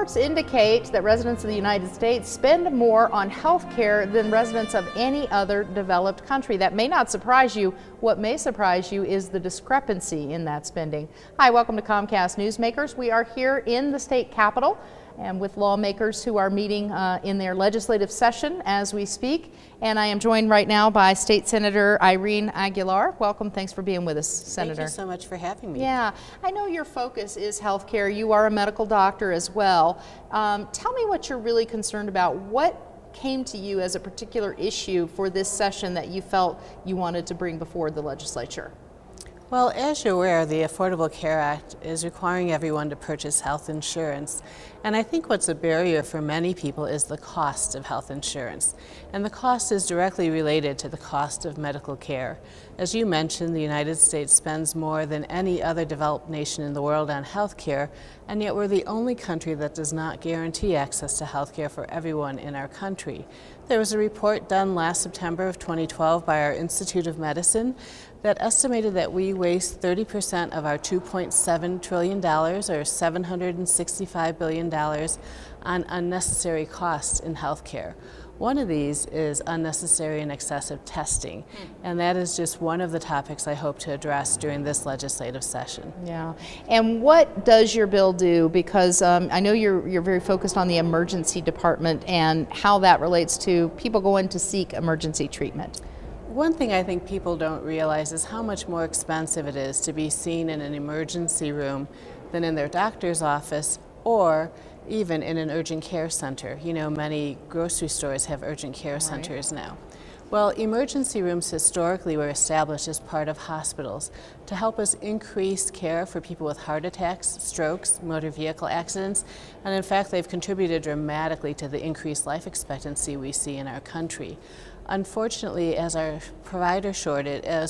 reports indicate that residents of the United States spend more on health care than residents of any other developed country. That may not surprise you. What may surprise you is the discrepancy in that spending. Hi, welcome to Comcast Newsmakers. We are here in the state capitol and with lawmakers who are meeting in their legislative session as we speak. And I am joined right now by State Senator Irene Aguilar. Welcome. Thanks for being with us, Senator. Thank you so much for having me. Yeah, I know your focus is healthcare. You are a medical doctor as well. Tell me what you're really concerned about. What came to you as a particular issue for this session that you felt you wanted to bring before the legislature? Well, as you're aware, the Affordable Care Act is requiring everyone to purchase health insurance. And I think what's a barrier for many people is the cost of health insurance. And the cost is directly related to the cost of medical care. As you mentioned, the United States spends more than any other developed nation in the world on health care, and yet we're the only country that does not guarantee access to health care for everyone in our country. There was a report done last September of 2012 by our Institute of Medicine that estimated that we waste 30% of our $2.7 trillion, or $765 billion, on unnecessary costs in healthcare. One of these is unnecessary and excessive testing, and that is just one of the topics I hope to address during this legislative session. Yeah, and what does your bill do? Because I know you're very focused on the emergency department and how that relates to people going to seek emergency treatment. One thing I think people don't realize is how much more expensive it is to be seen in an emergency room than in their doctor's office or even in an urgent care center. You know, many grocery stores have urgent care centers now. Well, emergency rooms historically were established as part of hospitals to help us increase care for people with heart attacks, strokes, motor vehicle accidents, and in fact they've contributed dramatically to the increased life expectancy we see in our country. Unfortunately, as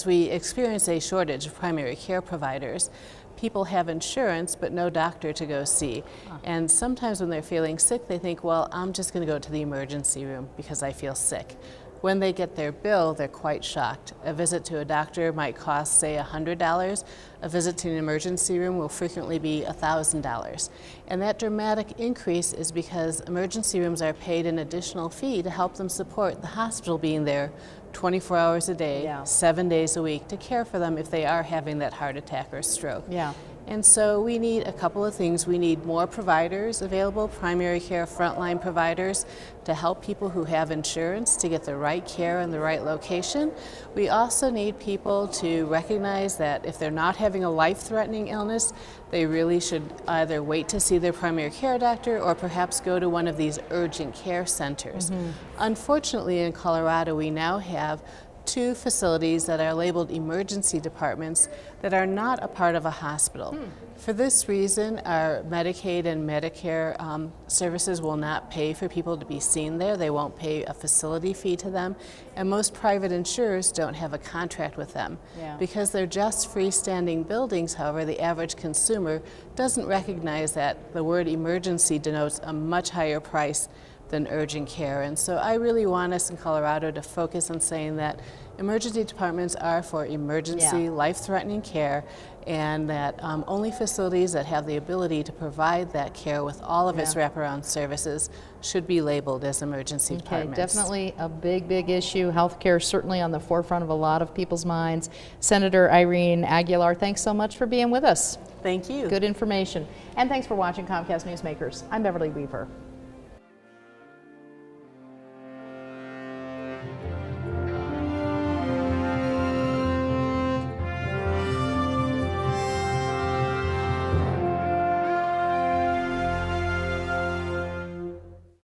we experience a shortage of primary care providers, people have insurance but no doctor to go see. And sometimes when they're feeling sick, they think, well, I'm just going to go to the emergency room because I feel sick. When they get their bill, they're quite shocked. A visit to a doctor might cost, say, $100. A visit to an emergency room will frequently be $1,000. And that dramatic increase is because emergency rooms are paid an additional fee to help them support the hospital being there 24 hours a day, 7 days a week, to care for them if they are having that heart attack or stroke. And so we need a couple of things. We need more providers available, primary care frontline providers, to help people who have insurance to get the right care in the right location. We also need people to recognize that if they're not having a life-threatening illness, they really should either wait to see their primary care doctor or perhaps go to one of these urgent care centers. Unfortunately, in Colorado, we now have 2 facilities that are labeled emergency departments that are not a part of a hospital. For this reason, our Medicaid and Medicare services will not pay for people to be seen there. They won't pay a facility fee to them, and most private insurers don't have a contract with them. Because they're just freestanding buildings, however, the average consumer doesn't recognize that the word emergency denotes a much higher price than urgent care. And so I really want us in Colorado to focus on saying that emergency departments are for emergency, life-threatening care, and that only facilities that have the ability to provide that care with all of its wraparound services should be labeled as emergency departments. Definitely a big issue. Healthcare certainly on the forefront of a lot of people's minds. Senator Irene Aguilar, thanks so much for being with us. Thank you. Good information. And thanks for watching Comcast Newsmakers. I'm Beverly Weaver.